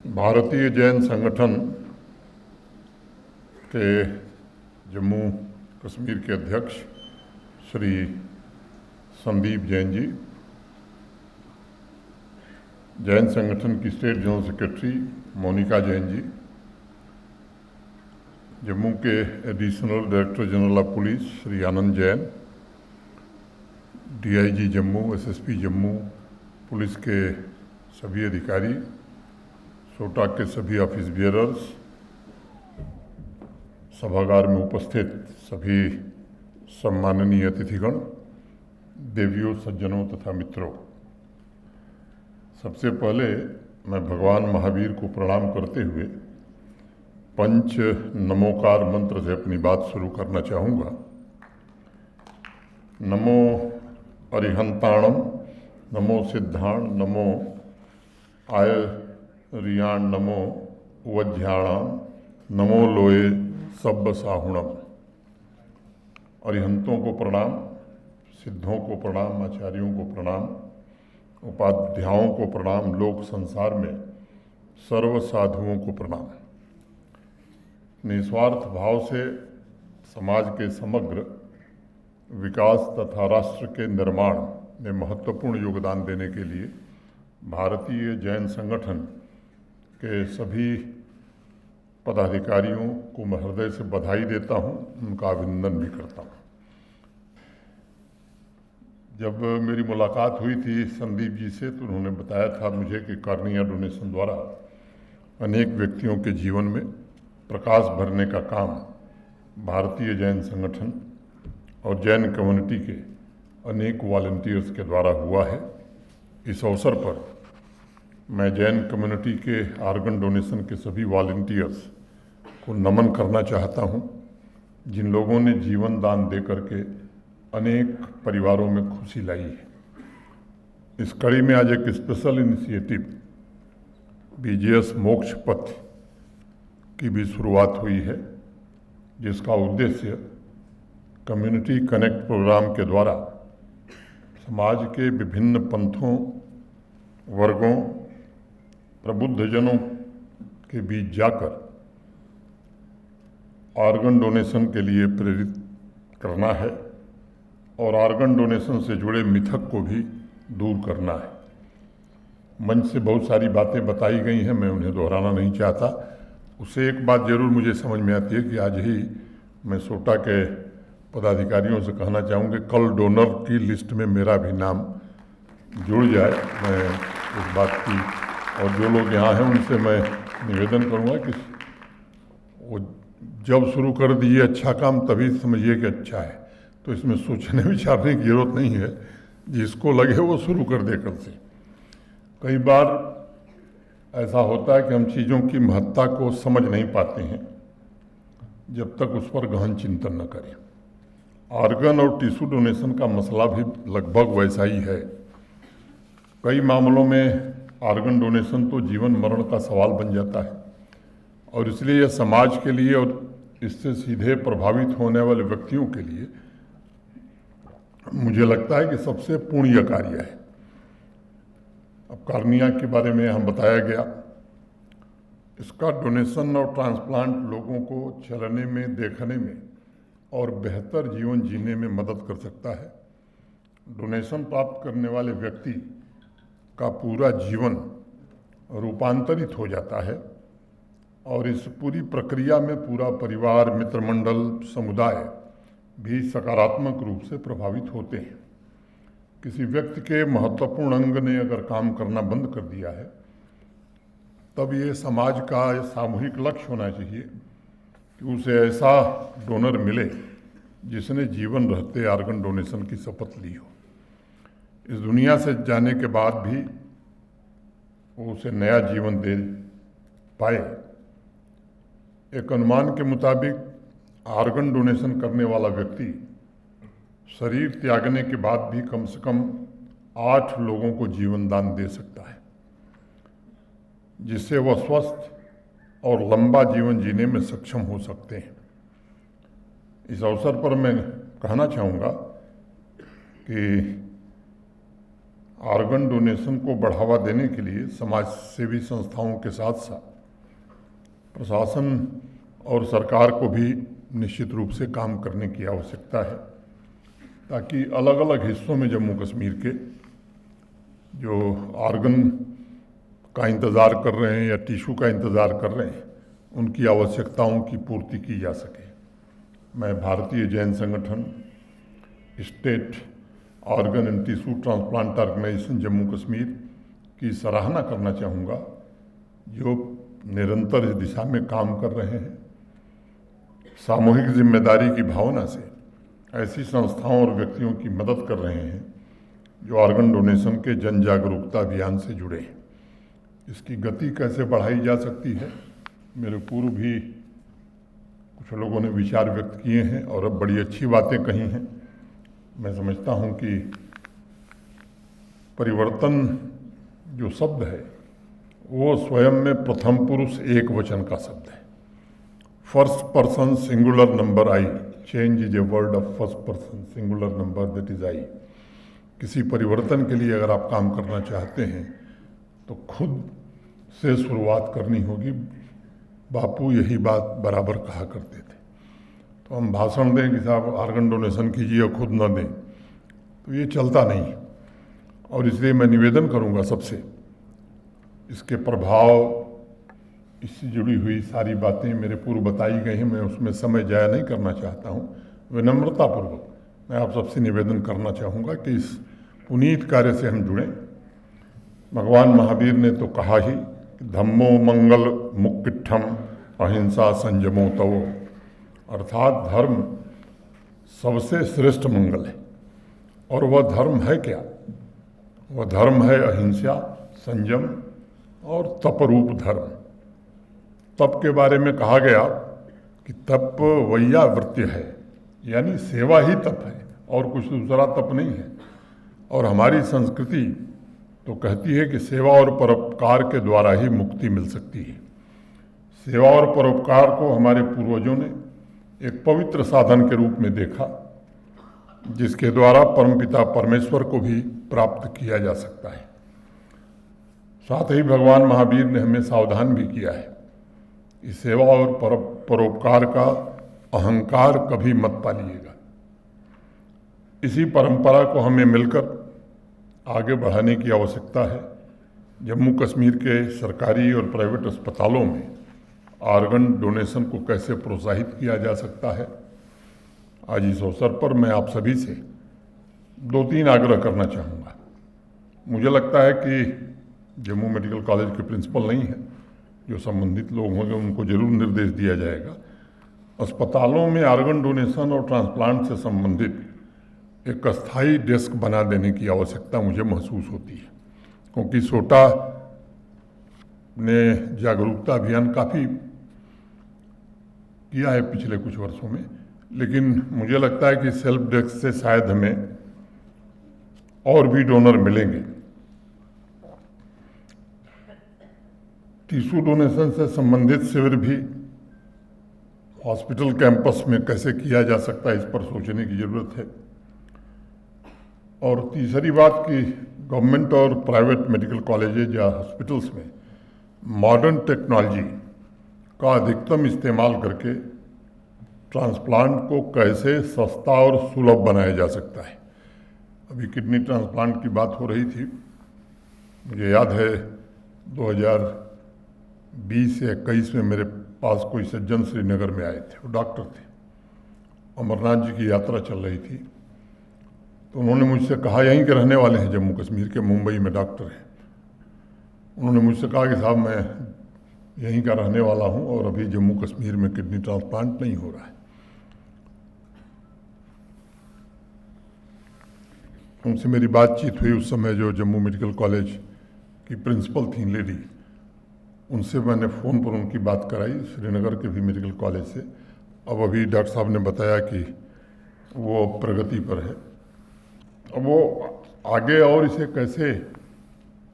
भारतीय जैन संगठन के जम्मू कश्मीर के अध्यक्ष श्री संदीप जैन जी, जैन संगठन की state general secretary Monica Jain ji, Jammu के additional director general of police Shri Anand Jain, DIG Jammu, SSP Jammu, police के सभी अधिकारी, सोटा के सभी ऑफिस बियरर्स, सभागार में उपस्थित सभी सम्माननीय अतिथिगण, देवियों, सज्जनों तथा मित्रों, सबसे पहले मैं भगवान महावीर को प्रणाम करते हुए पंच नमोकार मंत्र से अपनी बात शुरू करना चाहूँगा। नमो अरिहंताणम, नमो सिद्धाण, नमो आयरियाण, नमो वज्ञाणाम, नमो लोये सब्ब साहुणम। अरिहंतों को प्रणाम, सिद्धों को प्रणाम, आचार्यों को प्रणाम, उपाध्यायों को प्रणाम, लोक संसार में सर्व साधुओं को प्रणाम। निस्वार्थ भाव से समाज के समग्र विकास तथा राष्ट्र के निर्माण में महत्वपूर्ण योगदान देने के लिए भारतीय जैन संगठन के सभी पदाधिकारियों को मैं हृदय से बधाई देता हूं, उनका अभिनंदन भी करता हूं। जब मेरी मुलाकात हुई थी संदीप जी से तो उन्होंने बताया था मुझे कि कार्निया डोनेशन द्वारा अनेक व्यक्तियों के जीवन में प्रकाश भरने का काम भारतीय जैन संगठन और जैन कम्युनिटी के अनेक वॉलंटियर्स के द्वारा हुआ है। इस अवसर पर मैं जैन कम्युनिटी के आर्गन डोनेशन के सभी वॉलंटियर्स को नमन करना चाहता हूं, जिन लोगों ने जीवन दान दे करके अनेक परिवारों में खुशी लाई है। इस कड़ी में आज एक स्पेशल इनिशिएटिव बीजीएस मोक्ष पथ की भी शुरुआत हुई है, जिसका उद्देश्य कम्युनिटी कनेक्ट प्रोग्राम के द्वारा समाज के विभिन्न पंथों, वर्गों, प्रबुद्धजनों के बीच जाकर ऑर्गन डोनेशन के लिए प्रेरित करना है और ऑर्गन डोनेशन से जुड़े मिथक को भी दूर करना है। मंच से बहुत सारी बातें बताई गई हैं, मैं उन्हें दोहराना नहीं चाहता। उससे एक बात जरूर मुझे समझ में आती है कि आज ही मैं सोटा के पदाधिकारियों से कहना चाहूँगा कल डोनर की लिस्ट में मेरा भी नाम जुड़ जाए। मैं इस बात की और जो लोग यहाँ हैं उनसे मैं निवेदन करूँगा कि वो जब शुरू कर दिए अच्छा काम तभी समझिए कि अच्छा है, तो इसमें सोचने विचारने की जरूरत नहीं है, जिसको लगे वो शुरू कर दे कल से। कई बार ऐसा होता है कि हम चीज़ों की महत्ता को समझ नहीं पाते हैं जब तक उस पर गहन चिंतन न करें। ऑर्गन और टिश्यू डोनेशन का मसला भी लगभग वैसा ही है। कई मामलों में ऑर्गन डोनेशन तो जीवन मरण का सवाल बन जाता है और इसलिए यह समाज के लिए और इससे सीधे प्रभावित होने वाले व्यक्तियों के लिए मुझे लगता है कि सबसे पुण्य कार्य है। अब कार्निया के बारे में हम बताया गया, इसका डोनेशन और ट्रांसप्लांट लोगों को चलने में, देखने में और बेहतर जीवन जीने में मदद कर सकता है। डोनेशन प्राप्त करने वाले व्यक्ति का पूरा जीवन रूपांतरित हो जाता है और इस पूरी प्रक्रिया में पूरा परिवार, मित्रमंडल, समुदाय भी सकारात्मक रूप से प्रभावित होते हैं। किसी व्यक्ति के महत्वपूर्ण अंग ने अगर काम करना बंद कर दिया है, तब ये समाज का सामूहिक लक्ष्य होना चाहिए कि उसे ऐसा डोनर मिले जिसने जीवन रहते ऑर्गन डोनेशन की शपथ ली हो। इस दुनिया से जाने के बाद भी वो उसे नया जीवन दे पाए। एक अनुमान के मुताबिक ऑर्गन डोनेशन करने वाला व्यक्ति शरीर त्यागने के बाद भी कम से कम 8 लोगों को जीवन दान दे सकता है, जिससे वह स्वस्थ और लंबा जीवन जीने में सक्षम हो सकते हैं। इस अवसर पर मैं कहना चाहूँगा कि ऑर्गन डोनेशन को बढ़ावा देने के लिए समाज सेवी संस्थाओं के साथ साथ प्रशासन और सरकार को भी निश्चित रूप से काम करने की आवश्यकता है, ताकि अलग अलग हिस्सों में जम्मू कश्मीर के जो ऑर्गन का इंतज़ार कर रहे हैं या टिश्यू का इंतज़ार कर रहे हैं, उनकी आवश्यकताओं की पूर्ति की जा सके। मैं Bharatiya Jain Sangathan, state organ and tissue transplant organisation Jammu Kashmir की सराहना करना चाहूँगा, जो निरंतर इस दिशा में काम कर रहे हैं। सामूहिक जिम्मेदारी की भावना से ऐसी संस्थाओं और व्यक्तियों की मदद कर रहे हैं जो ऑर्गन डोनेशन के जन जागरूकता अभियान से जुड़े हैं। इसकी गति कैसे बढ़ाई जा सकती है, मेरे पूर्व भी कुछ लोगों ने विचार व्यक्त किए हैं और अब बड़ी अच्छी बातें कही हैं। मैं समझता हूं कि परिवर्तन जो शब्द है वो स्वयं में प्रथम पुरुष एक वचन का शब्द है। First person singular number I, change is a word of first person singular number that is I. किसी परिवर्तन के लिए अगर आप काम करना चाहते हैं तो खुद से शुरुआत करनी होगी। बापू यही बात बराबर कहा करते थे। तो हम भाषण दें कि साहब ऑर्गन डोनेशन कीजिए और खुद न दें, तो ये चलता नहीं है। और इसलिए मैं निवेदन करूंगा सबसे, इसके प्रभाव, इससे जुड़ी हुई सारी बातें मेरे पूर्व बताई गई हैं, मैं उसमें समय जाया नहीं करना चाहता हूं। विनम्रतापूर्वक मैं आप सबसे निवेदन करना चाहूँगा कि इस पुनीत कार्य से हम जुड़ें। भगवान महावीर ने तो कहा ही, धम्मो मंगल मुक्किठम अहिंसा संयमो तवो, अर्थात धर्म सबसे श्रेष्ठ मंगल है। और वह धर्म है क्या? वह धर्म है अहिंसा, संयम और तपरूप धर्म। तप के बारे में कहा गया कि तप वैयावृत्य है, यानी सेवा ही तप है और कुछ दूसरा तप नहीं है। और हमारी संस्कृति तो कहती है कि सेवा और परोपकार के द्वारा ही मुक्ति मिल सकती है। सेवा और परोपकार को हमारे पूर्वजों ने एक पवित्र साधन के रूप में देखा, जिसके द्वारा परमपिता परमेश्वर को भी प्राप्त किया जा सकता है। साथ ही भगवान महावीर ने हमें सावधान भी किया है, इस सेवा और परोपकार का अहंकार कभी मत पालिएगा। इसी परंपरा को हमें मिलकर आगे बढ़ाने की आवश्यकता है। जम्मू कश्मीर के सरकारी और प्राइवेट अस्पतालों में ऑर्गन डोनेशन को कैसे प्रोत्साहित किया जा सकता है। आज इस अवसर पर मैं आप सभी से 2-3 आग्रह करना चाहूँगा। मुझे लगता है कि जम्मू मेडिकल कॉलेज के प्रिंसिपल नहीं हैं, जो संबंधित लोग होंगे उनको जरूर निर्देश दिया जाएगा। अस्पतालों में ऑर्गन डोनेशन और ट्रांसप्लांट से संबंधित एक अस्थायी डेस्क बना देने की आवश्यकता मुझे महसूस होती है, क्योंकि सोटा ने जागरूकता अभियान काफ़ी किया है पिछले कुछ वर्षों में, लेकिन मुझे लगता है कि सेल्फ डेस्क से शायद हमें और भी डोनर मिलेंगे। टिश्यू डोनेशन से संबंधित शिविर भी हॉस्पिटल कैंपस में कैसे किया जा सकता है, इस पर सोचने की ज़रूरत है। और तीसरी बात कि गवर्नमेंट और प्राइवेट मेडिकल कॉलेजेज या हॉस्पिटल्स में मॉडर्न टेक्नोलॉजी का अधिकतम इस्तेमाल करके ट्रांसप्लांट को कैसे सस्ता और सुलभ बनाया जा सकता है। अभी किडनी ट्रांसप्लांट की बात हो रही थी, मुझे याद है 2020 या 21 में मेरे पास कोई सज्जन श्रीनगर में आए थे, वो डॉक्टर थे, अमरनाथ जी की यात्रा चल रही थी। तो उन्होंने मुझसे कहा, यहीं के रहने वाले हैं, जम्मू कश्मीर के, मुंबई में डॉक्टर हैं। उन्होंने मुझसे कहा कि साहब मैं यहीं का रहने वाला हूं और अभी जम्मू कश्मीर में किडनी ट्रांसप्लांट नहीं हो रहा है। उनसे मेरी बातचीत हुई उस समय, जो जम्मू मेडिकल कॉलेज की प्रिंसिपल थी लेडी, उनसे मैंने फ़ोन पर उनकी बात कराई, श्रीनगर के भी मेडिकल कॉलेज से। अब अभी डॉक्टर साहब ने बताया कि वो प्रगति पर है। अब वो आगे और इसे कैसे,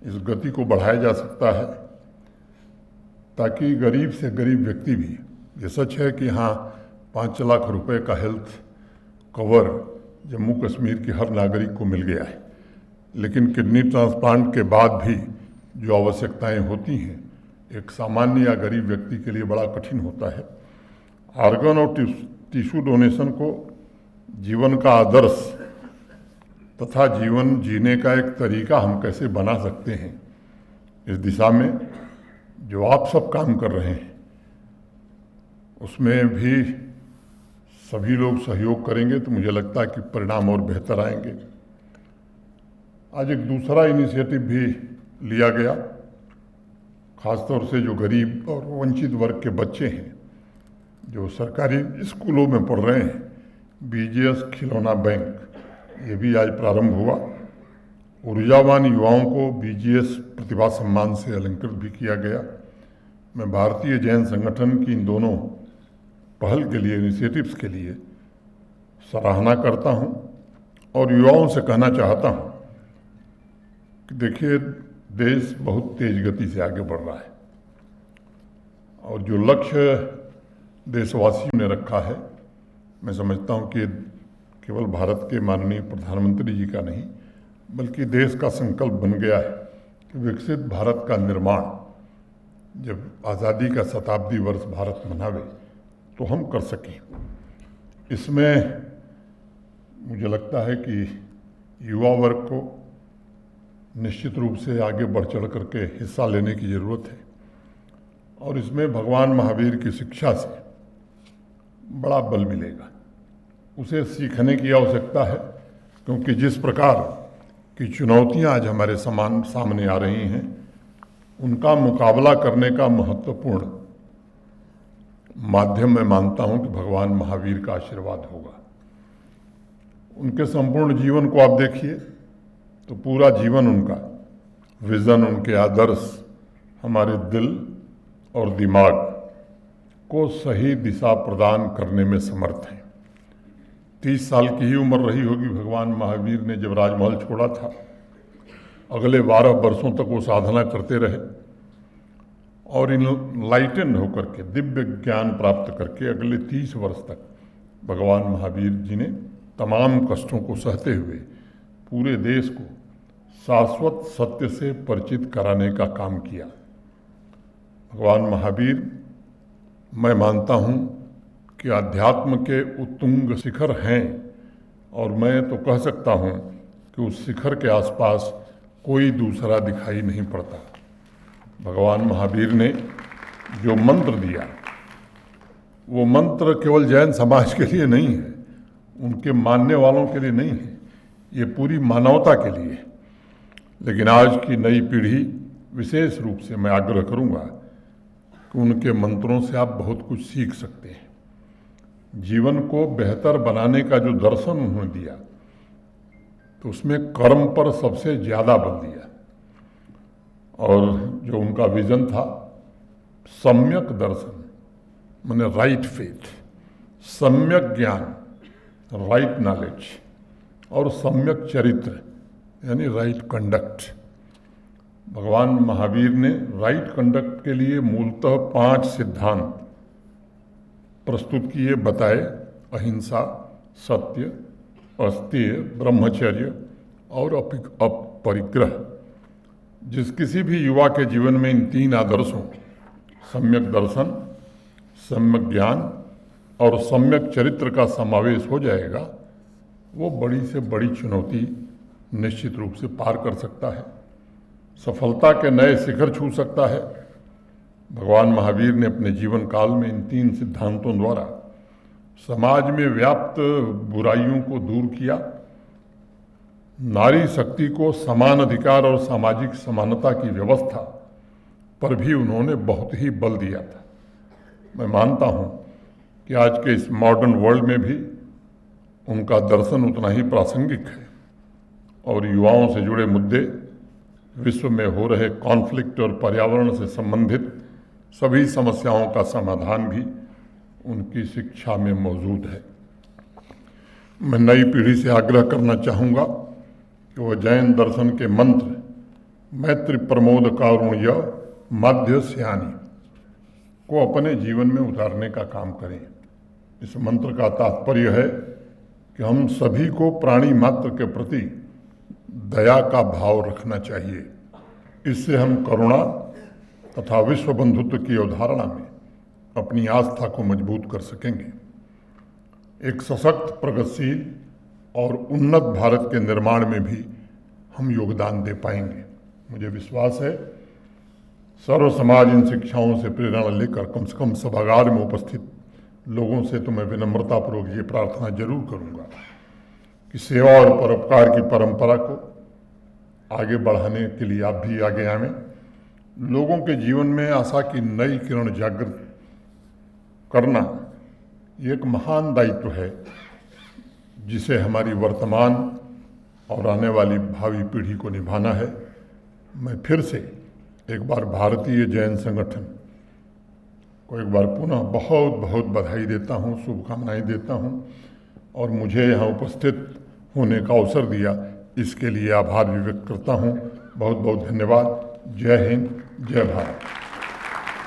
इस गति को बढ़ाया जा सकता है, ताकि गरीब से गरीब व्यक्ति भी, ये सच है कि हाँ 5 लाख रुपए का हेल्थ कवर जम्मू कश्मीर के हर नागरिक को मिल गया है, लेकिन किडनी ट्रांसप्लांट के बाद भी जो आवश्यकताएं होती हैं एक सामान्य या गरीब व्यक्ति के लिए बड़ा कठिन होता है। ऑर्गन और टिश्यू डोनेशन को जीवन का आदर्श तथा जीवन जीने का एक तरीका हम कैसे बना सकते हैं, इस दिशा में जो आप सब काम कर रहे हैं उसमें भी सभी लोग सहयोग करेंगे तो मुझे लगता है कि परिणाम और बेहतर आएंगे। आज एक दूसरा इनिशिएटिव भी लिया गया, खासतौर से जो गरीब और वंचित वर्ग के बच्चे हैं जो सरकारी स्कूलों में पढ़ रहे हैं, बीजीएस खिलौना बैंक ये भी आज प्रारंभ हुआ। ऊर्जावान युवाओं को बीजीएस प्रतिभा सम्मान से अलंकृत भी किया गया। मैं भारतीय जैन संगठन की इन दोनों पहल के लिए, इनिशिएटिव्स के लिए सराहना करता हूं और युवाओं से कहना चाहता हूं कि देखिए, देश बहुत तेज गति से आगे बढ़ रहा है और जो लक्ष्य देशवासियों ने रखा है, मैं समझता हूं कि केवल भारत के माननीय प्रधानमंत्री जी का नहीं बल्कि देश का संकल्प बन गया है कि विकसित भारत का निर्माण जब आज़ादी का शताब्दी वर्ष भारत मनावे तो हम कर सकें। इसमें मुझे लगता है कि युवा वर्ग को निश्चित रूप से आगे बढ़ चढ़ करके हिस्सा लेने की ज़रूरत है और इसमें भगवान महावीर की शिक्षा से बड़ा बल मिलेगा। उसे सीखने की आवश्यकता है क्योंकि जिस प्रकार की चुनौतियां आज हमारे सामने आ रही हैं उनका मुकाबला करने का महत्वपूर्ण माध्यम मैं मानता हूं कि भगवान महावीर का आशीर्वाद होगा। उनके संपूर्ण जीवन को आप देखिए तो पूरा जीवन उनका विज़न, उनके आदर्श हमारे दिल और दिमाग को सही दिशा प्रदान करने में समर्थ हैं। 30 साल की ही उम्र रही होगी भगवान महावीर ने जब राजमहल छोड़ा था। अगले 12 वर्षों तक वो साधना करते रहे और इनलाइटेंड होकर के, दिव्य ज्ञान प्राप्त करके अगले 30 वर्ष तक भगवान महावीर जी ने तमाम कष्टों को सहते हुए पूरे देश को शाश्वत सत्य से परिचित कराने का काम किया। भगवान महावीर, मैं मानता हूँ कि अध्यात्म के उत्तुंग शिखर हैं और मैं तो कह सकता हूँ कि उस शिखर के आसपास कोई दूसरा दिखाई नहीं पड़ता। भगवान महावीर ने जो मंत्र दिया वो मंत्र केवल जैन समाज के लिए नहीं है, उनके मानने वालों के लिए नहीं है, ये पूरी मानवता के लिए है। लेकिन आज की नई पीढ़ी विशेष रूप से मैं आग्रह करूँगा कि उनके मंत्रों से आप बहुत कुछ सीख सकते हैं। जीवन को बेहतर बनाने का जो दर्शन उन्होंने दिया तो उसमें कर्म पर सबसे ज़्यादा बल दिया और जो उनका विजन था सम्यक दर्शन माने राइट फेथ, सम्यक ज्ञान राइट नॉलेज और सम्यक चरित्र यानी राइट कंडक्ट। भगवान महावीर ने राइट कंडक्ट के लिए मूलतः 5 सिद्धांत प्रस्तुत किए, बताए। अहिंसा, सत्य, अस्तेय, ब्रह्मचर्य और अपरिग्रह। जिस किसी भी युवा के जीवन में इन 3 आदर्शों सम्यक दर्शन, सम्यक ज्ञान और सम्यक चरित्र का समावेश हो जाएगा, वो बड़ी से बड़ी चुनौती निश्चित रूप से पार कर सकता है, सफलता के नए शिखर छू सकता है। भगवान महावीर ने अपने जीवन काल में इन 3 सिद्धांतों द्वारा समाज में व्याप्त बुराइयों को दूर किया, नारी शक्ति को समान अधिकार और सामाजिक समानता की व्यवस्था पर भी उन्होंने बहुत ही बल दिया था। मैं मानता हूँ कि आज के इस मॉडर्न वर्ल्ड में भी उनका दर्शन उतना ही प्रासंगिक है और युवाओं से जुड़े मुद्दे, विश्व में हो रहे कॉन्फ्लिक्ट और पर्यावरण से संबंधित सभी समस्याओं का समाधान भी उनकी शिक्षा में मौजूद है। मैं नई पीढ़ी से आग्रह करना चाहूँगा कि वह जैन दर्शन के मंत्र मैत्री प्रमोद कारुण्य मध्य स्यानी को अपने जीवन में उतारने का काम करें। इस मंत्र का तात्पर्य है कि हम सभी को प्राणी मात्र के प्रति दया का भाव रखना चाहिए। इससे हम करुणा तथा विश्व बंधुत्व की अवधारणा में अपनी आस्था को मजबूत कर सकेंगे। एक सशक्त, प्रगतिशील और उन्नत भारत के निर्माण में भी हम योगदान दे पाएंगे। मुझे विश्वास है सर्व समाज इन शिक्षाओं से प्रेरणा लेकर कम से कम सभागार में उपस्थित लोगों से तो मैं विनम्रतापूर्वक ये प्रार्थना जरूर करूंगा कि सेवा और परोपकार की परंपरा को आगे बढ़ाने के लिए आप भी आगे आवें। लोगों के जीवन में आशा की नई किरण जागृत करना ये एक महान दायित्व है, जिसे हमारी वर्तमान और आने वाली भावी पीढ़ी को निभाना है। मैं फिर से एक बार भारतीय जैन संगठन को एक बार पुनः बहुत बहुत बधाई देता हूँ, शुभकामनाएं देता हूँ और मुझे यहाँ उपस्थित होने का अवसर दिया, इसके लिए आभार भी व्यक्त करता हूँ। बहुत बहुत धन्यवाद। जय हिंद, जय भारत।